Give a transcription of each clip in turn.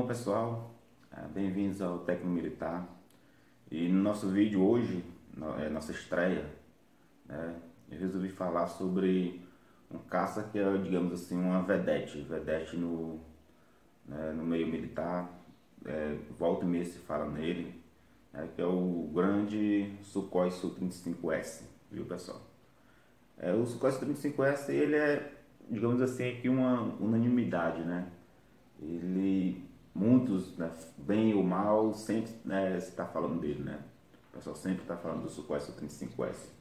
pessoal, bem-vindos ao Tecno Militar. E no nosso vídeo hoje, nossa estreia, né, eu resolvi falar sobre um caça que é, digamos assim, uma vedete no meio militar. Volta e meia se fala nele, que é o grande Sukhoi Su-35S, viu, pessoal? O Sukhoi Su-35S, ele é, digamos assim, aqui uma unanimidade, né? Muitos, né, bem ou mal, sempre, né, se está falando dele, né? O pessoal sempre está falando do Sukhoi Su-35S.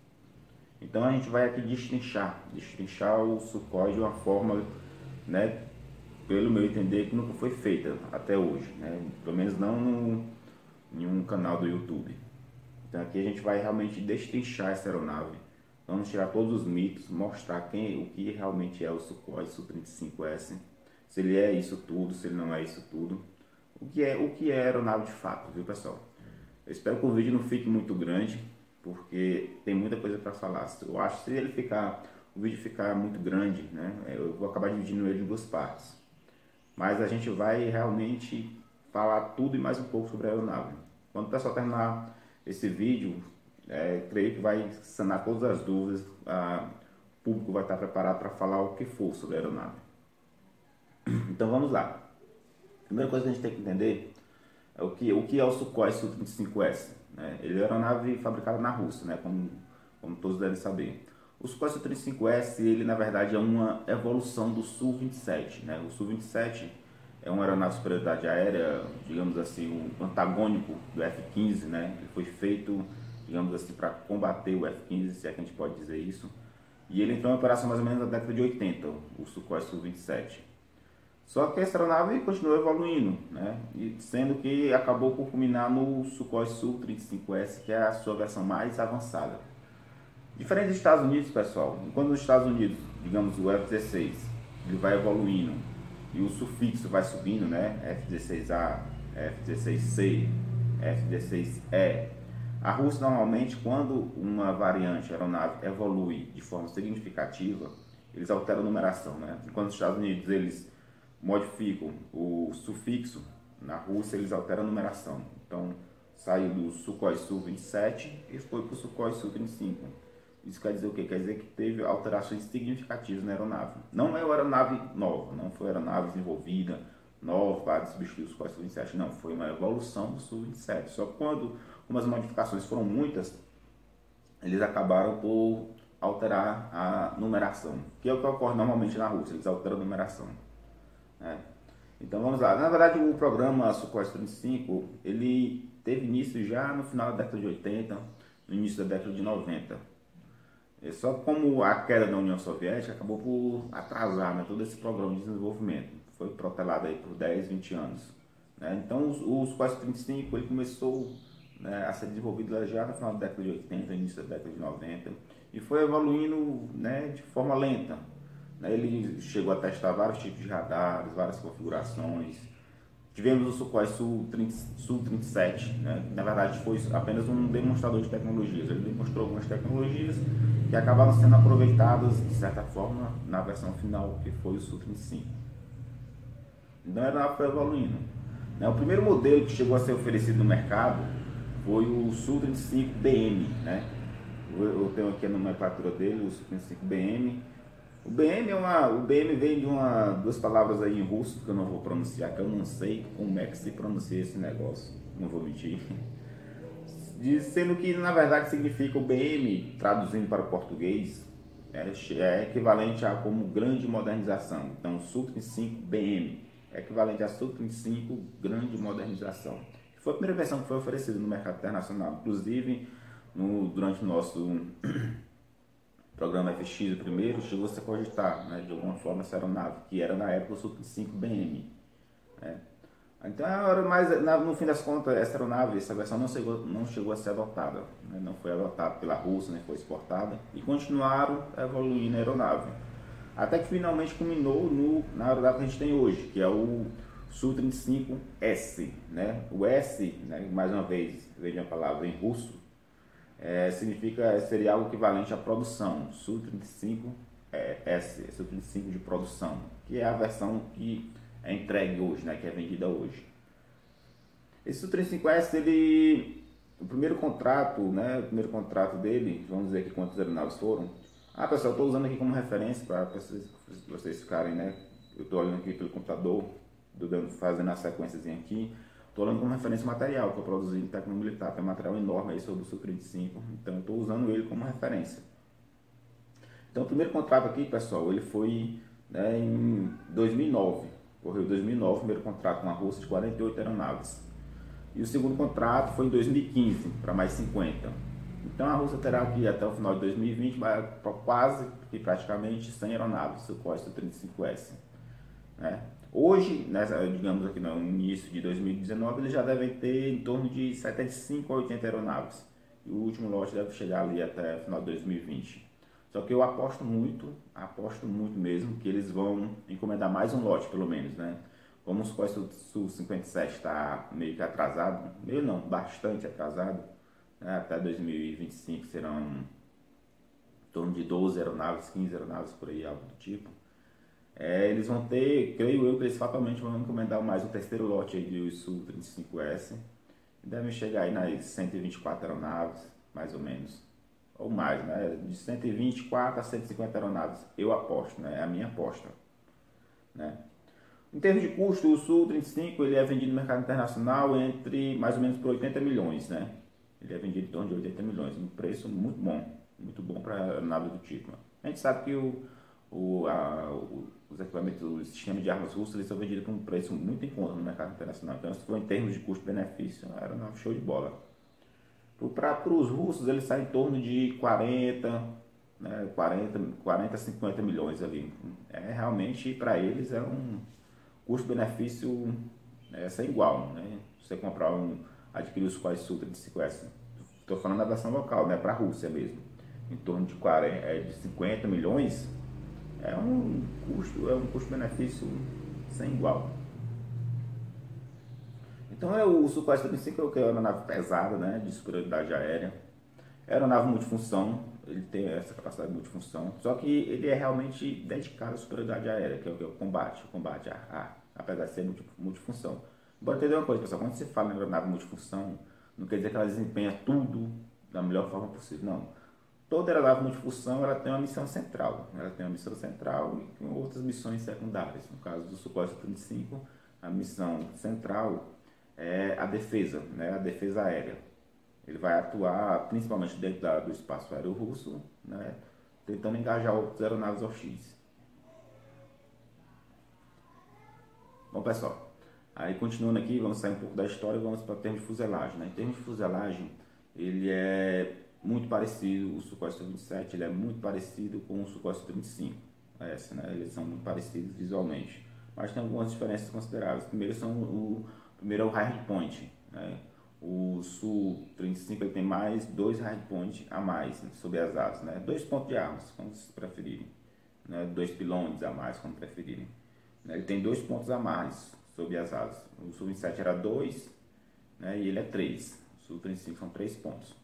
Então a gente vai aqui destrinchar o Sukhoi de uma forma, né, pelo meu entender, que nunca foi feita até hoje, né? Pelo menos não em um canal do YouTube. Então aqui a gente vai realmente destrinchar essa aeronave. Vamos tirar todos os mitos, mostrar o que realmente é o Sukhoi Su-35S. Se ele é isso tudo, se ele não é isso tudo. O que é aeronave de fato, viu, pessoal? Eu espero que o vídeo não fique muito grande, porque tem muita coisa para falar. Eu acho que se o vídeo ficar muito grande, né, eu vou acabar dividindo ele em duas partes. Mas a gente vai realmente falar tudo e mais um pouco sobre a aeronave. Quando o pessoal terminar esse vídeo, creio que vai sanar todas as dúvidas. O público vai estar preparado para falar o que for sobre a aeronave. Então vamos lá. A primeira coisa que a gente tem que entender é o que é o Sukhoi Su-35S. Né? Ele é uma aeronave fabricada na Rússia, né? Como todos devem saber. O Sukhoi Su-35S, ele na verdade é uma evolução do Su-27. Né? O Su-27 é uma aeronave de superioridade aérea, digamos assim, o antagônico do F-15. Né? Ele foi feito, digamos assim, para combater o F-15, se é que a gente pode dizer isso. E ele entrou em operação mais ou menos na década de 80, o Sukhoi Su-27. Só que essa aeronave continuou evoluindo, né? E sendo que acabou por culminar no Sukhoi Su-35S, que é a sua versão mais avançada. Diferente dos Estados Unidos, pessoal, enquanto nos Estados Unidos, digamos, o F-16, ele vai evoluindo e o sufixo vai subindo, né? F-16A, F-16C, F-16E. A Rússia, normalmente, quando uma variante aeronave evolui de forma significativa, eles alteram a numeração, né? Enquanto os Estados Unidos, eles modificam o sufixo, na Rússia eles alteram a numeração. Então saiu do Sukhoi Su-27 e foi para o Sukhoi Su-35. Isso quer dizer o quê? Quer dizer que teve alterações significativas na aeronave. Não é uma aeronave nova, não foi uma aeronave desenvolvida nova para substituir o Sukhoi Su-27, não. Foi uma evolução do Su-27. Só que como as modificações foram muitas, eles acabaram por alterar a numeração, que é o que ocorre normalmente na Rússia, eles alteram a numeração. Então vamos lá. Na verdade, o programa Sukhoi Su-35 ele teve início já no final da década de 80, no início da década de 90. Só como a queda da União Soviética acabou por atrasar, né, todo esse programa de desenvolvimento. Foi protelado aí por 10, 20 anos. Né? Então o Sukhoi Su-35 ele começou, né, a ser desenvolvido já no final da década de 80, início da década de 90 e foi evoluindo, né, de forma lenta. Ele chegou a testar vários tipos de radares, várias configurações. Tivemos o Sukhoi Su-37, né? Na verdade foi apenas um demonstrador de tecnologias. Ele demonstrou algumas tecnologias que acabaram sendo aproveitadas, de certa forma, na versão final, que foi o Su-35. Então ela foi evoluindo. O primeiro modelo que chegou a ser oferecido no mercado foi o Su-35BM. Né? Eu tenho aqui a nomenclatura dele, o Su-35BM. O BM vem de duas palavras aí em russo que eu não vou pronunciar, que eu não sei como é que se pronuncia esse negócio, não vou mentir. Sendo que na verdade significa o BM, traduzindo para o português, é equivalente a como grande modernização. Então Su-35BM é equivalente a Su-35 grande modernização. Foi a primeira versão que foi oferecida no mercado internacional, inclusive durante o nosso programa FX, o primeiro, chegou a se cogitar, né, de alguma forma essa aeronave, que era na época o Su-35BM. Né? Então, no fim das contas, essa aeronave, essa versão não chegou a ser adotada. Né? Não foi adotada pela Rússia, nem foi exportada, e continuaram evoluindo a aeronave. Até que finalmente culminou na aeronave que a gente tem hoje, que é o Su-35S. Né? O S, né, mais uma vez, veja a palavra em russo, seria algo equivalente à produção, Su-35S, Su-35 de produção, que é a versão que é entregue hoje, né, que é vendida hoje. Esse Su-35S, ele, o primeiro contrato, né, o primeiro contrato dele, vamos dizer aqui quantas aeronaves foram. Ah, pessoal, estou usando aqui como referência para vocês ficarem, né, eu estou olhando aqui pelo computador, fazendo a sequência aqui. Estou olhando como referência o material que eu produzi em técnico militar, tem um material enorme aí sobre o Su-35, então estou usando ele como referência. Então o primeiro contrato aqui, pessoal, ele foi, né, em 2009, correu 2009, o primeiro contrato com a Rússia de 48 aeronaves. E o segundo contrato foi em 2015, para mais 50. Então a Rússia terá aqui até o final de 2020 quase e praticamente 100 aeronaves Sukhoi Su-35S. Né? Hoje, digamos aqui no início de 2019, eles já devem ter em torno de 75 a 80 aeronaves. E o último lote deve chegar ali até o final de 2020. Só que eu aposto muito mesmo, que eles vão encomendar mais um lote, pelo menos, né? Como o Sukhoi Su-57 está meio que atrasado, meio não, bastante atrasado, né? Até 2025 serão em torno de 12 aeronaves, 15 aeronaves por aí, algo do tipo. Eles vão ter, creio eu, que eles fatalmente vão encomendar mais um terceiro lote aí de Su-35S. Devem chegar aí nas 124 aeronaves, mais ou menos. Ou mais, né? De 124 a 150 aeronaves, eu aposto, né? É a minha aposta, né? Em termos de custo, o Su-35 ele é vendido no mercado internacional entre mais ou menos por 80 milhões, né? Ele é vendido em torno de 80 milhões, um preço muito bom para a nave do tipo. A gente sabe que os equipamentos, o sistema de armas russas, eles são vendidos por um preço muito em conta no mercado internacional. Então, se for em termos de custo-benefício, era um show de bola. Para os russos, ele sai em torno de 40, né, 40 a 50 milhões ali. Realmente, para eles, é um custo-benefício sem igual. Né? Você comprar adquirir os Sukhoi Su-35S, estou falando da versão local, né, para a Rússia mesmo, em torno de 50 milhões, é um custo-benefício sem igual. Então o Sukhoi Su-35 é uma aeronave pesada, né, de superioridade aérea. É uma aeronave multifunção, ele tem essa capacidade de multifunção, só que ele é realmente dedicado à superioridade aérea, que é o combate ar, apesar de ser multifunção. Bora entender uma coisa, pessoal, quando você fala em aeronave multifunção, não quer dizer que ela desempenha tudo da melhor forma possível, não. Toda aeronave multifunção ela tem uma missão central, e com outras missões secundárias. No caso do Sukhoi Su-35, a missão central é a defesa, né, a defesa aérea. Ele vai atuar principalmente dentro do espaço aéreo russo, né, tentando engajar outras aeronaves OX. Bom, pessoal, aí continuando aqui, vamos sair um pouco da história e vamos para o termo de fuselagem. Né? Em termos de fuselagem, ele é muito parecido, o Sukhoi Su-27, ele é muito parecido com o Sukhoi Su-35. Né? Eles são muito parecidos visualmente, mas tem algumas diferenças consideráveis. Primeiro é o hardpoint. Né? O Su-35 ele tem mais 2 hardpoints a mais, né, sobre as asas, né? 2 pontos de armas, como vocês preferirem, né? 2 pilões a mais, como preferirem. Ele tem 2 pontos a mais sobre as asas. O Su-27 era 2, né? E ele é 3. O Su-35 são 3 pontos.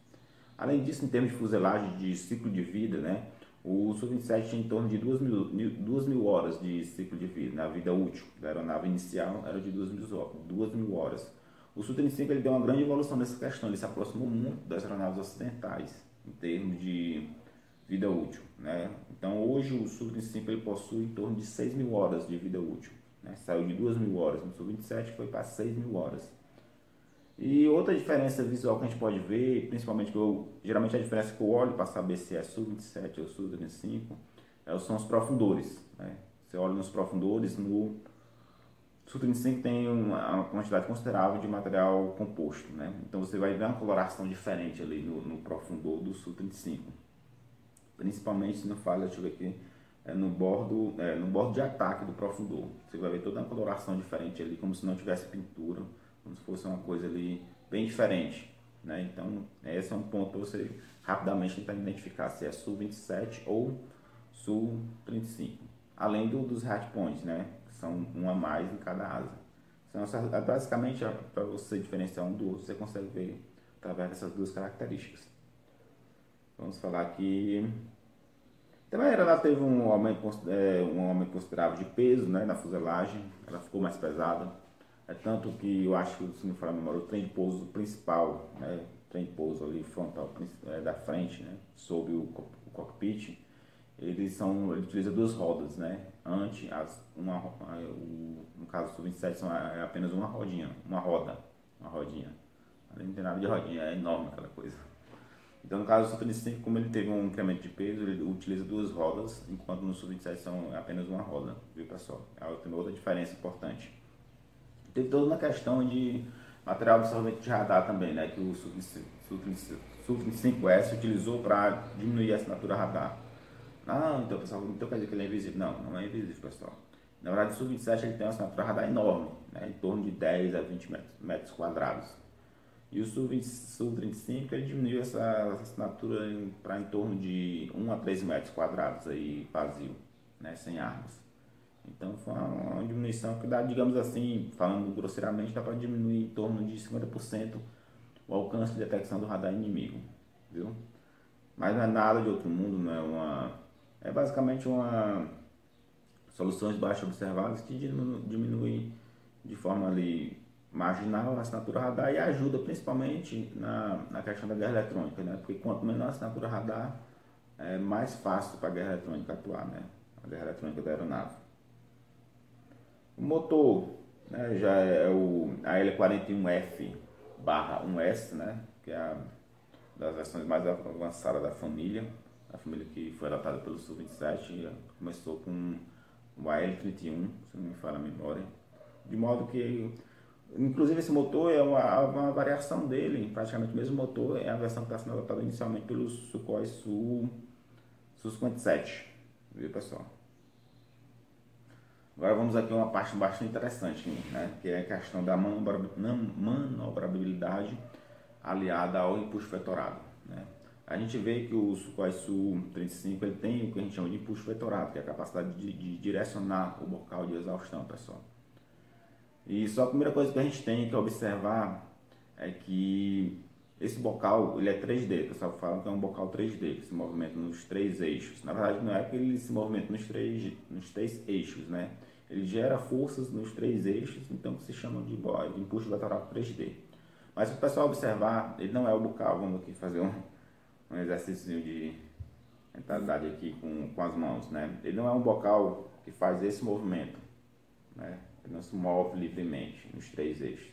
Além disso, em termos de fuselagem, de ciclo de vida, né? O Su-27 tinha em torno de 2.000 horas de ciclo de vida. A vida útil da aeronave inicial era de 2.000 horas. O Su-35 ele deu uma grande evolução nessa questão. Ele se aproximou muito das aeronaves ocidentais em termos de vida útil. Né? Então, hoje o Su-35 ele possui em torno de 6.000 horas de vida útil. Né? Saiu de 2.000 horas no Su-27 e foi para 6.000 horas. E outra diferença visual que a gente pode ver, principalmente geralmente a diferença que eu olho para saber se é Su-27 ou Su-35, são os profundores. Né? Você olha nos profundores, no Su-35 tem uma quantidade considerável de material composto. Né? Então você vai ver uma coloração diferente ali no profundor do Su-35. Principalmente se não falha, deixa eu ver aqui, no bordo de ataque do profundor. Você vai ver toda uma coloração diferente ali, como se não tivesse pintura, como se fosse uma coisa ali bem diferente. Né? Então, esse é um ponto para você rapidamente tentar identificar se é Su-27 ou Su-35. Além dos hardpoints, né? Que são um a mais em cada asa. Então, basicamente, para você diferenciar um do outro, você consegue ver através dessas duas características. Vamos falar aqui. Também a aeronave teve um aumento considerável de peso, né, na fuselagem. Ela ficou mais pesada. É tanto que eu acho que, se não for a memória, o trem de pouso principal, né, o trem de pouso ali frontal da frente, né, sob o cockpit, ele utiliza duas rodas, né? No caso do Sub-27 é apenas uma rodinha, uma rodinha. Ali não tem nada de rodinha, é enorme aquela coisa. Então, no caso do Sub-25, como ele teve um incremento de peso, ele utiliza duas rodas, enquanto no Sub-27 são apenas uma roda, viu, pessoal? Tem outra diferença importante. Teve toda uma questão de material absorvente de radar também, né? Que o Sub-25S utilizou para diminuir a assinatura radar. Ah, então, pessoal, então quer dizer que ele é invisível? Não, não é invisível, pessoal. Na verdade, o Sub-27 ele tem uma assinatura radar enorme, né? Em torno de 10 a 20 metros quadrados. E o Sub-35 ele diminuiu essa assinatura para em torno de 1 a 3 metros quadrados aí, vazio, né? Sem armas. Então foi uma diminuição que dá, digamos assim, falando grosseiramente, dá para diminuir em torno de 50% o alcance de detecção do radar inimigo, viu? Mas não é nada de outro mundo, não é é basicamente uma soluções baixo observadas que diminui de forma ali marginal a assinatura radar e ajuda principalmente na questão da guerra eletrônica, né? Porque quanto menor a assinatura radar, é mais fácil para a guerra eletrônica atuar, né? A guerra eletrônica da aeronave. O motor, né, já é a L41F/1S, né? Que é a das versões mais avançadas da família, a família que foi adotada pelo Su-27, começou com o AL31, se não me falha a memória, de modo que, inclusive esse motor é uma variação dele, praticamente o mesmo motor, é a versão que está sendo adotada inicialmente pelo Sukhoi Su-57, viu, pessoal? Agora vamos aqui a uma parte bastante interessante, né, que é a questão da manobrabilidade aliada ao empuxo vetorado, né? A gente vê que o Sukhoi Su-35 ele tem o que a gente chama de empuxo vetorado, que é a capacidade de direcionar o bocal de exaustão, pessoal. E só a primeira coisa que a gente tem que observar é que esse bocal ele é 3D, o pessoal fala que é um bocal 3D, que se movimenta nos três eixos. Na verdade não é que ele se movimenta nos três eixos, né? Ele gera forças nos três eixos, então se chama de empuxo vetorado 3D. Mas se o pessoal observar, ele não é o bocal. Vamos aqui fazer um exercício de mentalidade aqui com as mãos, né? Ele não é um bocal que faz esse movimento, né? Ele não se move livremente nos três eixos.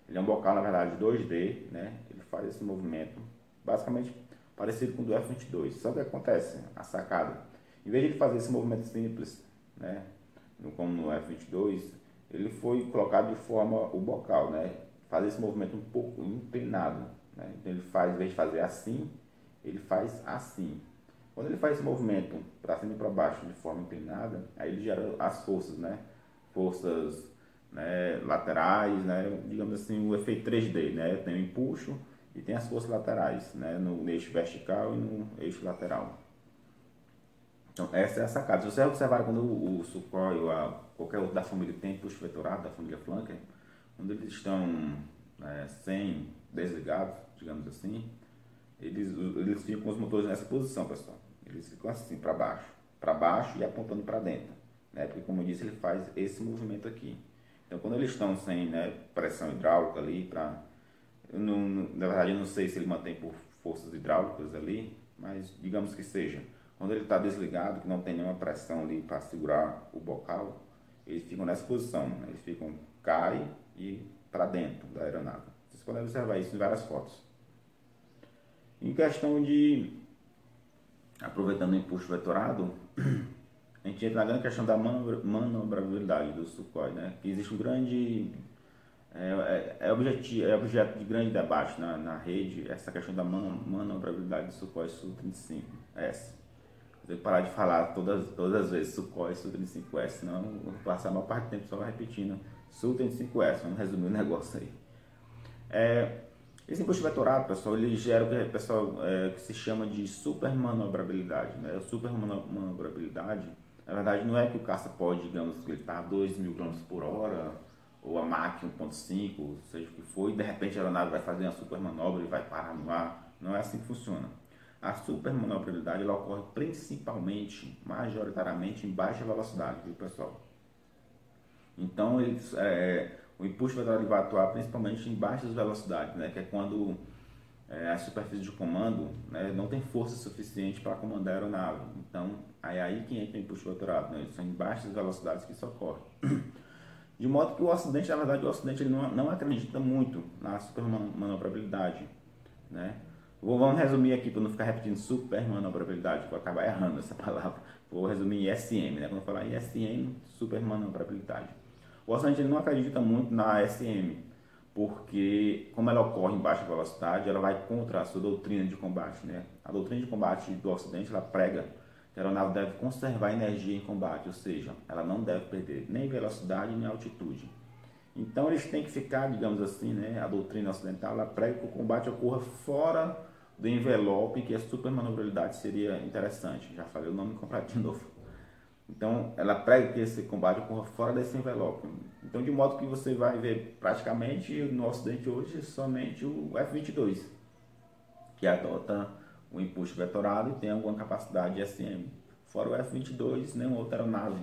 Ele é um bocal, na verdade, 2D, né? Ele faz esse movimento basicamente parecido com o do F-22. Só que acontece, a sacada, em vez de ele fazer esse movimento simples, né? Como no F-22, ele foi colocado de forma o bocal, né? Fazer esse movimento um pouco inclinado, né? Então ele faz, em vez de fazer assim, ele faz assim. Quando ele faz esse movimento para cima e para baixo de forma inclinada, aí ele gera as forças, né? Forças, né, laterais, né? Digamos assim, o efeito 3D, né? Tem o empuxo e tem as forças laterais, né? No eixo vertical e no eixo lateral. Então essa é a sacada. Se você observar quando o Sukhoi ou qualquer outro da família tem empuxo vetorado, da família Flanker, quando eles estão sem desligados, digamos assim, eles ficam com os motores nessa posição, pessoal. Eles ficam assim, para baixo e apontando para dentro, né? Porque, como eu disse, ele faz esse movimento aqui. Então, quando eles estão sem, né, pressão hidráulica ali, na verdade, eu não sei se ele mantém por forças hidráulicas ali, mas digamos que seja. Quando ele está desligado, que não tem nenhuma pressão ali para segurar o bocal, eles ficam nessa posição, né? Eles caem e para dentro da aeronave. Vocês podem observar isso em várias fotos. Em questão de, aproveitando o empuxo vetorado, a gente entra na grande questão da manobrabilidade do Sukhoi, né? Que existe um grande objeto de grande debate na rede, essa questão da manobrabilidade do Sukhoi Su-35S. Você parar de falar todas as vezes Sukhoi Su-35S, senão eu vou passar a maior parte do tempo só repetindo Su-35S, vamos resumir o negócio aí. Esse empuxo vetorado, pessoal, ele gera o que, que se chama de supermanobrabilidade, né? A supermanobrabilidade, na verdade, não é que o caça pode, digamos, que ele está a 2.000 km por hora, ou a Mach 1.5, seja o que for, e de repente a aeronave vai fazer uma supermanobra e vai parar no ar. Não é assim que funciona. A supermanobrabilidade ela ocorre principalmente, majoritariamente, em baixa velocidade, viu, pessoal? Então, O impulso vetorial vai atuar principalmente em baixas velocidades, né? Que é quando a superfície de comando, né, não tem força suficiente para comandar a aeronave. Então, é aí que entra o impulso vetorial, né? São em baixas velocidades que isso ocorre. De modo que o Ocidente, na verdade, o Ocidente ele não acredita muito na supermanobrabilidade, né? Vamos resumir aqui, para não ficar repetindo supermanobrabilidade, que eu acabar errando essa palavra. Vou resumir em SM, né? Quando eu falar em SM, supermanobrabilidade. O Ocidente ele não acredita muito na SM, porque como ela ocorre em baixa velocidade, ela vai contra a sua doutrina de combate, né? A doutrina de combate do Ocidente, ela prega que a aeronave deve conservar energia em combate, ou seja, ela não deve perder nem velocidade nem altitude. Então eles têm que ficar, digamos assim, né? A doutrina ocidental, ela prega que o combate ocorra fora do envelope, que a supermanobrabilidade seria interessante. Já falei o nome completo de novo. Então, ela prega que esse combate ocorra fora desse envelope. Então, de modo que você vai ver praticamente no Ocidente hoje somente o F-22, que adota o impulso vetorado e tem alguma capacidade de SM. Fora o F-22, nenhuma outra aeronave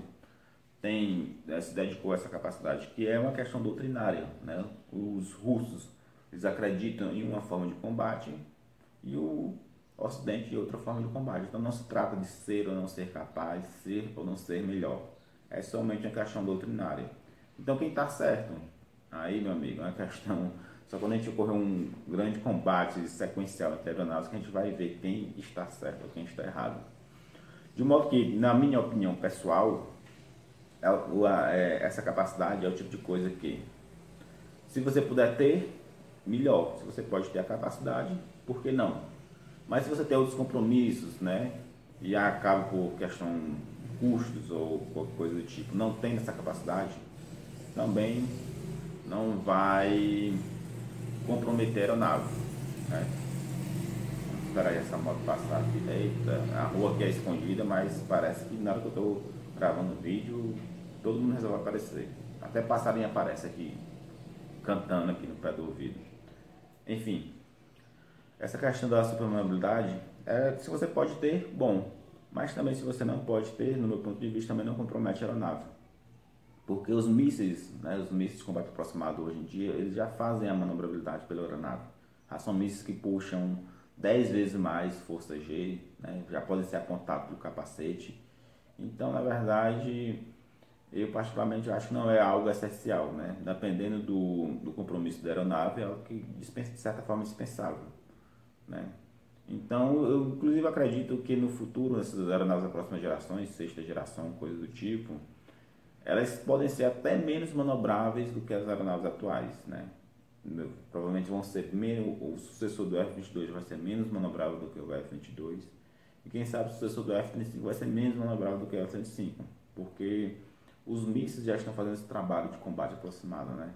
se dedicou a essa capacidade, que é uma questão doutrinária, né? Os russos, eles acreditam em uma forma de combate e o Ocidente em outra forma de combate. Então não se trata de ser ou não ser capaz, ser ou não ser melhor. É somente uma questão doutrinária. Então quem está certo? Aí, meu amigo, é uma questão. Só quando a gente ocorrer um grande combate sequencial entre aeronaves que a gente vai ver quem está certo ou quem está errado. De modo que, na minha opinião pessoal, essa capacidade é o tipo de coisa que, se você puder ter, melhor. Se você pode ter a capacidade, por que não? Mas se você tem outros compromissos, né, e acaba por questão de custos ou qualquer coisa do tipo, não tem essa capacidade, também não vai comprometer a aeronave, né? Vamos esperar aí essa moto passar aqui. Eita, a rua aqui é escondida, mas parece que na hora que eu estou gravando o vídeo, todo mundo resolve aparecer. Até passarinho aparece aqui, cantando aqui no pé do ouvido. Enfim, essa questão da supermobilidade, se você pode ter, bom. Mas também se você não pode ter, no meu ponto de vista, também não compromete a aeronave. Porque os mísseis, né, os mísseis de combate aproximado hoje em dia, eles já fazem a manobrabilidade pela aeronave. Já são mísseis que puxam 10 vezes mais força G, né, já podem ser apontados pelo capacete. Então, na verdade, eu particularmente acho que não é algo essencial, né? Dependendo do compromisso da aeronave, é algo que dispensa, de certa forma, dispensável, né? Então, eu inclusive acredito que no futuro, essas aeronaves da próxima geração, sexta geração, coisa do tipo, elas podem ser até menos manobráveis do que as aeronaves atuais, né? Provavelmente vão ser menos, o sucessor do F-22 vai ser menos manobrável do que o F-22, e quem sabe o sucessor do F-35 vai ser menos manobrável do que o F-35, porque os mísseis já estão fazendo esse trabalho de combate aproximado, né?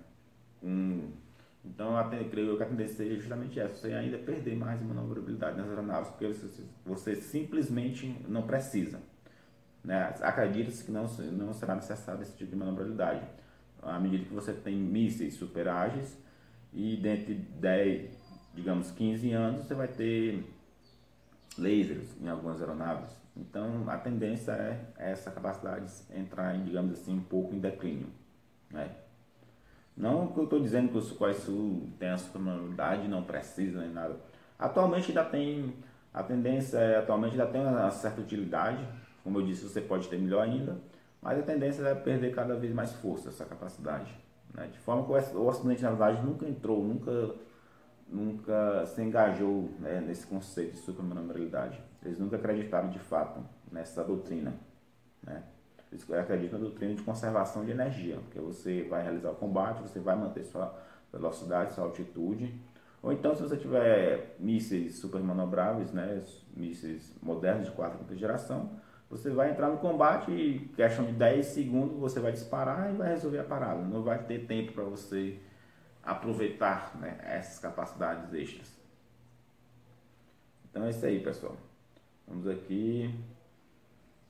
Então, eu creio que a tendência seja justamente essa, você ainda perder mais manobrabilidade nas aeronaves, porque você simplesmente não precisa, né? Acredita-se que não será necessário esse tipo de manobrabilidade, à medida que você tem mísseis super ágeis, e dentro de 10, digamos 15 anos, você vai ter lasers em algumas aeronaves. Então, a tendência é essa capacidade entrar, digamos assim, um pouco em declínio, né? Não que eu estou dizendo que o Sukhoi Su tem a supermanobrabilidade, não precisa nem nada. Atualmente ainda tem, a tendência atualmente ainda tem uma certa utilidade. Como eu disse, você pode ter melhor ainda, mas a tendência é perder cada vez mais força, essa capacidade, né? De forma que o Ocidente, na verdade, nunca entrou, nunca se engajou, né, nesse conceito de supermanobrabilidade. Eles nunca acreditaram de fato nessa doutrina, né? Eles acreditam na doutrina de conservação de energia, porque você vai realizar o combate, você vai manter sua velocidade, sua altitude. Ou então, se você tiver mísseis supermanobráveis, né, mísseis modernos de quarta e quinta geração, você vai entrar no combate e, questão de 10 segundos, você vai disparar e vai resolver a parada. Não vai ter tempo para você aproveitar, né, essas capacidades extras. Então é isso aí, pessoal. Vamos aqui.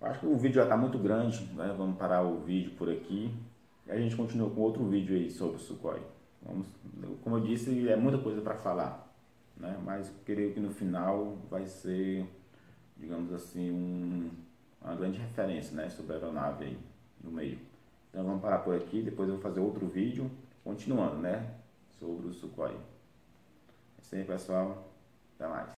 Acho que o vídeo já está muito grande, né? Vamos parar o vídeo por aqui. E a gente continua com outro vídeo aí sobre o Sukhoi. Como eu disse, é muita coisa para falar, né? Mas creio que no final vai ser, digamos assim, uma grande referência, né, sobre a aeronave aí no meio. Então vamos parar por aqui, depois eu vou fazer outro vídeo continuando, né? Sobre o Sukhoi. É isso aí, pessoal. Até mais.